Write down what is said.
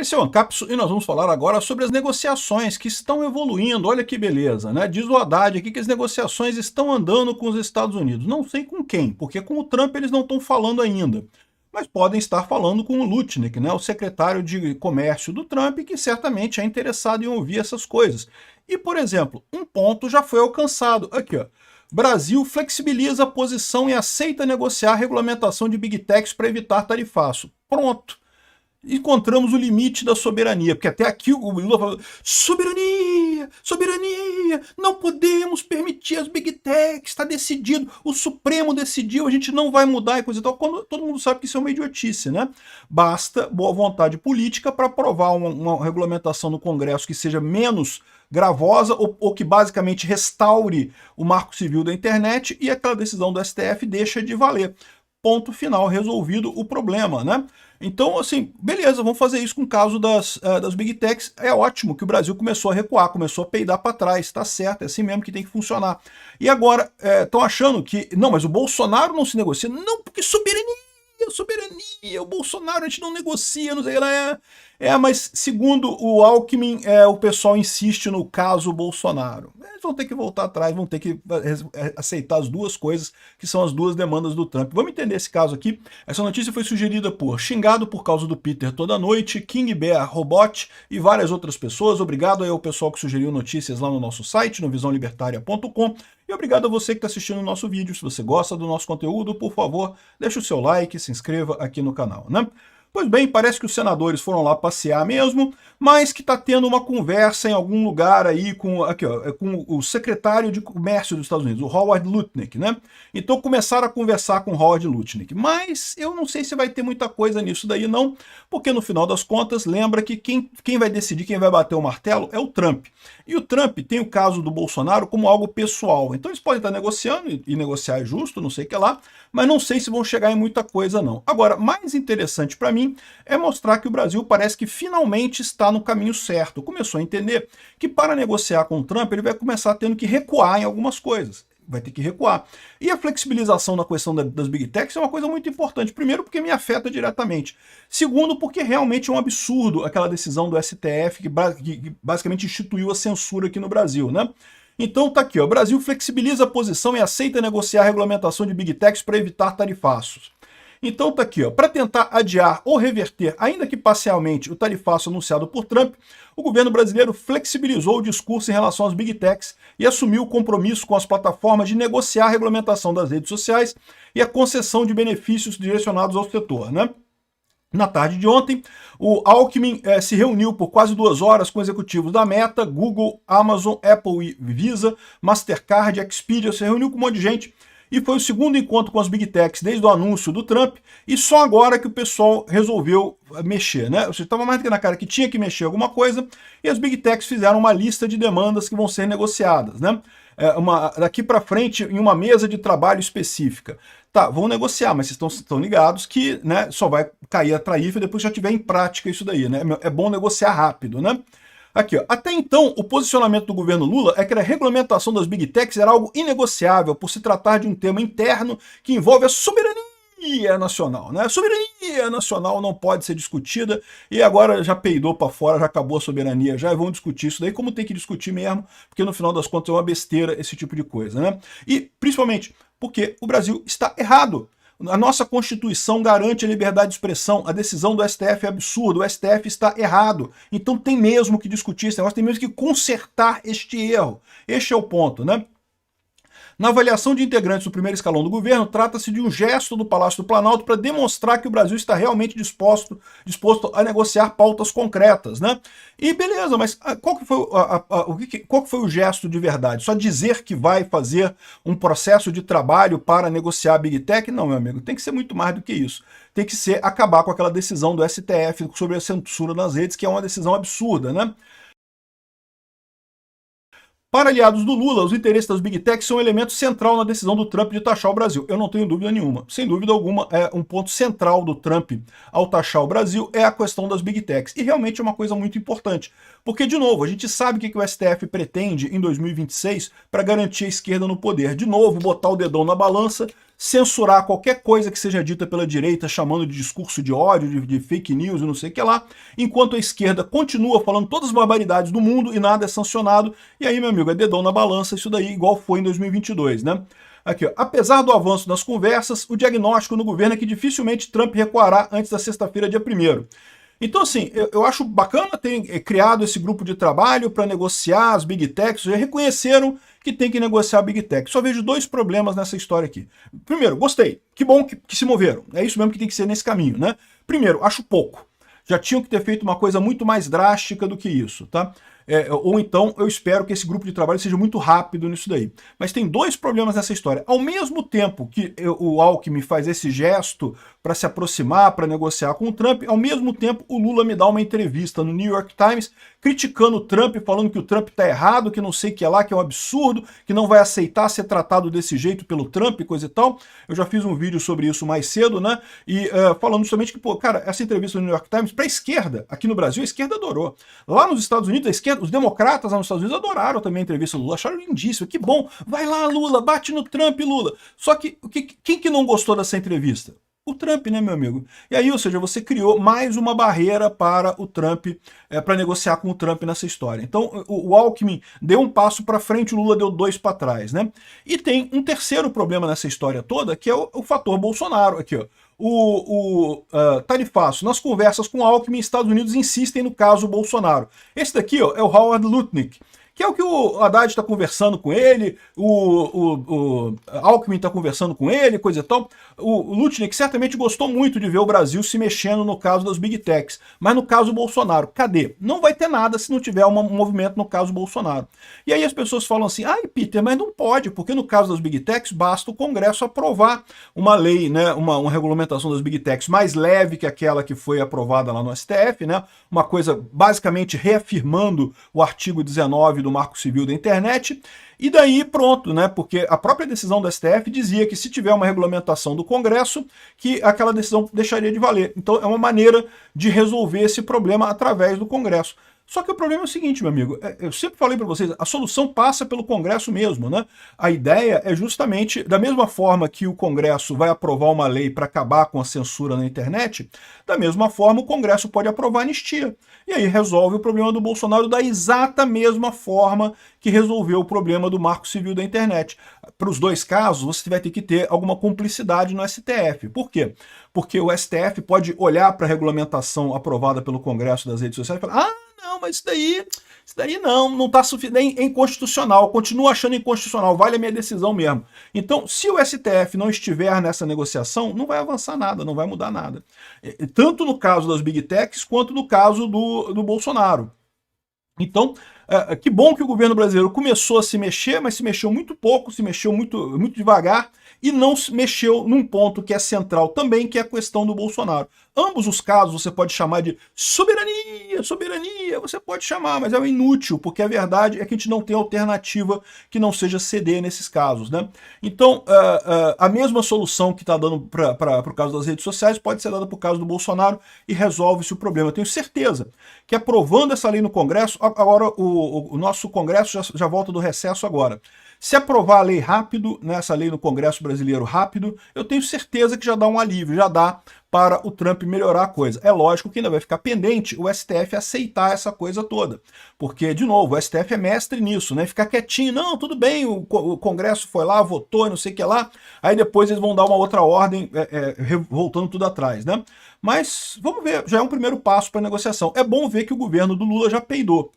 Esse é o Ancapsu e nós vamos falar agora sobre as negociações que estão evoluindo. Olha que beleza, né? Diz o Haddad aqui que as negociações estão andando com os Estados Unidos. Não sei com quem, porque com o Trump eles não estão falando ainda. Mas podem estar falando com o Lutnick, né? O secretário de comércio do Trump, que certamente é interessado em ouvir essas coisas. E, por exemplo, um ponto já foi alcançado. Aqui, ó. Brasil flexibiliza a posição e aceita negociar a regulamentação de Big Techs para evitar tarifaço. Pronto. Encontramos o limite da soberania, porque até aqui o Lula falou, soberania, soberania, não podemos permitir as Big Techs, está decidido, o Supremo decidiu, a gente não vai mudar e coisa e tal, quando todo mundo sabe que isso é uma idiotice, né? Basta boa vontade política para aprovar uma regulamentação no Congresso que seja menos gravosa ou que basicamente restaure o marco civil da internet e aquela decisão do STF deixa de valer. Ponto final, resolvido o problema, né? Então, assim, beleza, vamos fazer isso com o caso das Big Techs. É ótimo que o Brasil começou a recuar, começou a peidar para trás, tá certo, é assim mesmo que tem que funcionar. E agora, estão achando que, não, mas o Bolsonaro não se negocia. Não, porque soberania, o Bolsonaro a gente não negocia, não sei, mas segundo o Alckmin, o pessoal insiste no caso Bolsonaro. Eles vão ter que voltar atrás, vão ter que aceitar as duas coisas, que são as duas demandas do Trump. Vamos entender esse caso aqui. Essa notícia foi sugerida por Xingado por causa do Peter toda noite, King Bear Robot e várias outras pessoas. Obrigado aí ao pessoal que sugeriu notícias lá no nosso site, no visãolibertaria.com. E obrigado a você que está assistindo o nosso vídeo. Se você gosta do nosso conteúdo, por favor, deixe o seu like, se inscreva aqui no canal, né? Pois bem, parece que os senadores foram lá passear mesmo, mas que está tendo uma conversa em algum lugar aí com o secretário de comércio dos Estados Unidos, o Howard Lutnick, né? Então começaram a conversar com o Howard Lutnick, mas eu não sei se vai ter muita coisa nisso daí não, porque no final das contas, lembra que quem vai decidir, quem vai bater o martelo é o Trump. E o Trump tem o caso do Bolsonaro como algo pessoal, então eles podem estar negociando, e negociar é justo, não sei o que lá, mas não sei se vão chegar em muita coisa não. Agora, mais interessante para mim é mostrar que o Brasil parece que finalmente está no caminho certo. Começou a entender que para negociar com o Trump ele vai começar tendo que recuar em algumas coisas. Vai ter que recuar. E a flexibilização na questão das Big Techs é uma coisa muito importante. Primeiro, porque me afeta diretamente. Segundo, porque realmente é um absurdo aquela decisão do STF que basicamente instituiu a censura aqui no Brasil, né? Então tá aqui, ó, o Brasil flexibiliza a posição e aceita negociar a regulamentação de Big Techs para evitar tarifaços. Então tá aqui, ó, para tentar adiar ou reverter, ainda que parcialmente, o tarifaço anunciado por Trump, o governo brasileiro flexibilizou o discurso em relação às Big Techs e assumiu o compromisso com as plataformas de negociar a regulamentação das redes sociais e a concessão de benefícios direcionados ao setor, né? Na tarde de ontem, o Alckmin se reuniu por quase 2 horas com executivos da Meta, Google, Amazon, Apple e Visa, Mastercard, Expedia, se reuniu com um monte de gente e foi o segundo encontro com as Big Techs desde o anúncio do Trump e só agora que o pessoal resolveu mexer, né? Ou seja, estava mais do que na cara que tinha que mexer alguma coisa e as Big Techs fizeram uma lista de demandas que vão ser negociadas, né? Daqui para frente em uma mesa de trabalho específica. Tá, vão negociar, mas vocês estão ligados que, né, só vai cair a tarifa depois que já tiver em prática isso daí, né? É bom negociar rápido, né? Aqui, ó. Até então, o posicionamento do governo Lula é que a regulamentação das Big Techs era algo inegociável por se tratar de um tema interno que envolve a soberania nacional, né? A soberania nacional não pode ser discutida e agora já peidou para fora, já acabou a soberania, já vão discutir isso daí, como tem que discutir mesmo, porque no final das contas é uma besteira esse tipo de coisa, né? E, principalmente, porque o Brasil está errado. A nossa Constituição garante a liberdade de expressão, a decisão do STF é absurda, o STF está errado. Então tem mesmo que discutir esse negócio, tem mesmo que consertar este erro. Este é o ponto, né? Na avaliação de integrantes do primeiro escalão do governo, trata-se de um gesto do Palácio do Planalto para demonstrar que o Brasil está realmente disposto a negociar pautas concretas, né? E beleza, mas qual que foi o gesto de verdade? Só dizer que vai fazer um processo de trabalho para negociar a Big Tech? Não, meu amigo, tem que ser muito mais do que isso. Tem que ser acabar com aquela decisão do STF sobre a censura nas redes, que é uma decisão absurda, né? Para aliados do Lula, os interesses das Big Techs são um elemento central na decisão do Trump de taxar o Brasil. Eu não tenho dúvida nenhuma. Sem dúvida alguma, um ponto central do Trump ao taxar o Brasil é a questão das Big Techs. E realmente é uma coisa muito importante. Porque, de novo, a gente sabe o que o STF pretende em 2026 para garantir a esquerda no poder. De novo, botar o dedão na balança, censurar qualquer coisa que seja dita pela direita, chamando de discurso de ódio, de fake news e não sei o que lá, enquanto a esquerda continua falando todas as barbaridades do mundo e nada é sancionado. E aí, meu amigo, é dedão na balança isso daí, igual foi em 2022, né? Aqui, ó. Apesar do avanço nas conversas, o diagnóstico no governo é que dificilmente Trump recuará antes da sexta-feira, dia 1º. Então, assim, eu acho bacana ter criado esse grupo de trabalho para negociar as Big Techs, já reconheceram que tem que negociar a Big Tech. Só vejo dois problemas nessa história aqui. Primeiro, gostei, que bom que se moveram, é isso mesmo que tem que ser nesse caminho, né? Primeiro, acho pouco. Já tinham que ter feito uma coisa muito mais drástica do que isso, tá? Ou então eu espero que esse grupo de trabalho seja muito rápido nisso daí. Mas tem dois problemas nessa história. Ao mesmo tempo que o Alckmin faz esse gesto para se aproximar, para negociar com o Trump, ao mesmo tempo o Lula me dá uma entrevista no New York Times criticando o Trump, falando que o Trump está errado, que não sei o que é lá, que é um absurdo, que não vai aceitar ser tratado desse jeito pelo Trump e coisa e tal. Eu já fiz um vídeo sobre isso mais cedo, né? E falando justamente que, pô, cara, essa entrevista no New York Times, para a esquerda, aqui no Brasil, a esquerda adorou. Lá nos Estados Unidos, a esquerda, os democratas lá nos Estados Unidos adoraram também a entrevista do Lula, acharam lindíssimo, que bom, vai lá Lula, bate no Trump, Lula. Só que quem que não gostou dessa entrevista? O Trump, né, meu amigo? E aí, ou seja, você criou mais uma barreira para o Trump, para negociar com o Trump nessa história. Então, o Alckmin deu um passo para frente, o Lula deu dois para trás, né? E tem um terceiro problema nessa história toda, que é o fator Bolsonaro. Aqui, ó. Tá de fácil. Nas conversas com o Alckmin, Estados Unidos insistem no caso Bolsonaro. Esse daqui, ó, é o Howard Lutnick, que é o que o Haddad está conversando com ele, o Alckmin está conversando com ele, coisa e tal. O Lutnick certamente gostou muito de ver o Brasil se mexendo no caso das Big Techs, mas no caso Bolsonaro, cadê? Não vai ter nada se não tiver um movimento no caso Bolsonaro. E aí as pessoas falam assim, ai Peter, mas não pode, porque no caso das Big Techs basta o Congresso aprovar uma lei, né, uma regulamentação das Big Techs mais leve que aquela que foi aprovada lá no STF, né, uma coisa basicamente reafirmando o artigo 19 do Marco Civil da Internet, e daí pronto, né? Porque a própria decisão do STF dizia que se tiver uma regulamentação do Congresso, que aquela decisão deixaria de valer. Então é uma maneira de resolver esse problema através do Congresso. Só que o problema é o seguinte, meu amigo, eu sempre falei para vocês, a solução passa pelo Congresso mesmo, né? A ideia é justamente, da mesma forma que o Congresso vai aprovar uma lei para acabar com a censura na internet, da mesma forma o Congresso pode aprovar anistia. E aí resolve o problema do Bolsonaro da exata mesma forma que resolveu o problema do Marco Civil da internet. Para os dois casos, você vai ter que ter alguma cumplicidade no STF. Por quê? Porque o STF pode olhar para a regulamentação aprovada pelo Congresso das redes sociais e falar, não, mas isso daí não está suficiente, é inconstitucional, continuo achando inconstitucional, vale a minha decisão mesmo. Então, se o STF não estiver nessa negociação, não vai avançar nada, não vai mudar nada. Tanto no caso das Big Techs, quanto no caso do Bolsonaro. Então, que bom que o governo brasileiro começou a se mexer, mas se mexeu muito pouco, se mexeu muito devagar, e não se mexeu num ponto que é central também, que é a questão do Bolsonaro. Ambos os casos você pode chamar de soberania, você pode chamar, mas é inútil, porque a verdade é que a gente não tem alternativa que não seja ceder nesses casos, né? Então, a mesma solução que está dando para o caso das redes sociais pode ser dada para o caso do Bolsonaro e resolve-se o problema. Eu tenho certeza que aprovando essa lei no Congresso, agora o nosso Congresso já volta do recesso agora. Se aprovar a lei rápido, né, essa lei no Congresso brasileiro rápido, eu tenho certeza que já dá um alívio, já dá para o Trump melhorar a coisa. É lógico que ainda vai ficar pendente o STF aceitar essa coisa toda. Porque, de novo, o STF é mestre nisso, né? Ficar quietinho, não, tudo bem, o Congresso foi lá, votou, não sei o que lá, aí depois eles vão dar uma outra ordem, voltando tudo atrás, né? Mas, vamos ver, já é um primeiro passo para a negociação. É bom ver que o governo do Lula já peidou.